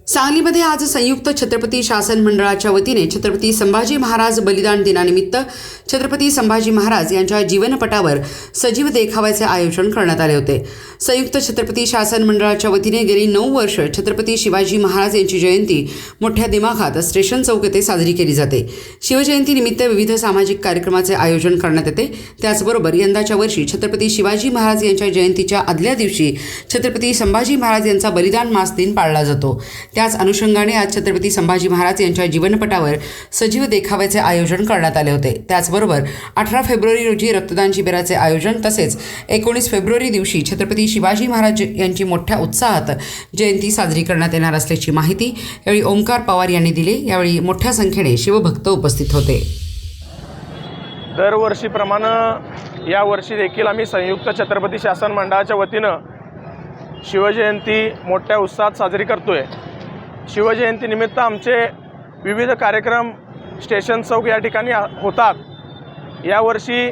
सांगलीमध्ये आज संयुक्त छत्रपती शासन मंडळाच्या वतीने छत्रपती संभाजी महाराज बलिदान दिनानिमित्त छत्रपती संभाजी महाराज यांच्या जीवनपटावर सजीव देखाव्याचे आयोजन करण्यात आले होते। संयुक्त छत्रपती शासन मंडळाच्या वतीने गेली 9 वर्ष छत्रपती शिवाजी महाराज यांची जयंती मोठ्या दिमाखात स्टेशन चौक येथे साजरी केली जाते। शिवजयंतीनिमित्त विविध सामाजिक कार्यक्रमाचे आयोजन करण्यात येते। त्याचबरोबर यंदाच्या वर्षी छत्रपती शिवाजी महाराज यांच्या जयंतीच्या आदल्या दिवशी छत्रपती संभाजी महाराज यांचा बलिदान मास दिन पाळला जातो। त्याच अनुषंगाने आज छत्रपती संभाजी महाराज यांच्या जीवनपटावर सजीव देखाव्याचे आयोजन करण्यात आले होते। त्याचबरोबर 18 फेब्रुवारी रोजी रक्तदान शिबिराचे आयोजन तसेच 19 फेब्रुवारी दिवशी छत्रपती शिवाजी महाराज यांची मोठ्या उत्साहात जयंती साजरी करण्यात येणार असल्याची माहिती यावेळी ओमकार पवार यांनी दिली। यावेळी मोठ्या संख्येने शिवभक्त उपस्थित होते। दरवर्षीप्रमाणे यावर्षी देखील आम्ही संयुक्त छत्रपती शासन मंडळाच्या वतीनं शिवजयंती मोठ्या उत्साहात साजरी करतोय। शिवजयंतीनिमित्त आमचे विविध कार्यक्रम स्टेशन चौक या ठिकाणी होतात। यावर्षी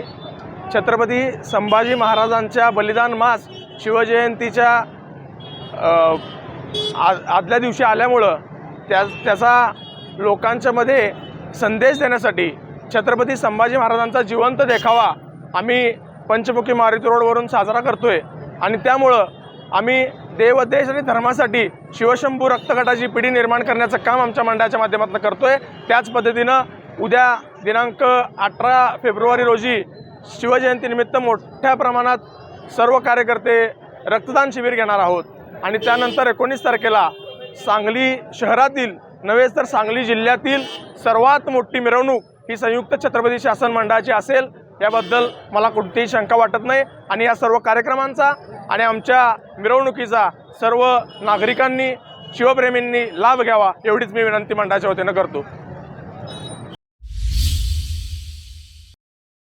छत्रपती संभाजी महाराजांच्या बलिदान मास शिवजयंतीच्या आदल्या दिवशी आल्यामुळं त्याचा लोकांच्यामध्ये संदेश देण्यासाठी छत्रपती संभाजी महाराजांचा जिवंत देखावा आम्ही पंचमुखी मारुती रोडवरून साजरा करतोय आणि त्यामुळं आम्ही देव, देश आणि धर्मासाठी शिवशंभू रक्तगटाची पिढी निर्माण करण्याचं काम आमच्या मंडळाच्या माध्यमातून करतोय। त्याच पद्धतीनं उद्या दिनांक 18 फेब्रुवारी रोजी शिवजयंतीनिमित्त मोठ्या प्रमाणात सर्व कार्यकर्ते रक्तदान शिबिर घेणार आहोत आणि त्यानंतर 19 तारखेला सांगली शहरातील नव्हेच तर सांगली जिल्ह्यातील सर्वात मोठी मिरवणूक ही संयुक्त छत्रपती शासन मंडळाची असेल याबद्दल मला कोणतीही शंका वाटत नाही आणि या सर्व कार्यक्रमांचा आणि आमच्या मिरवणुकीचा सर्व नागरिकांनी शिवप्रेमींनी लाभ घ्यावा एवढीच मी विनंती मंडळाच्या वतीनं करतो।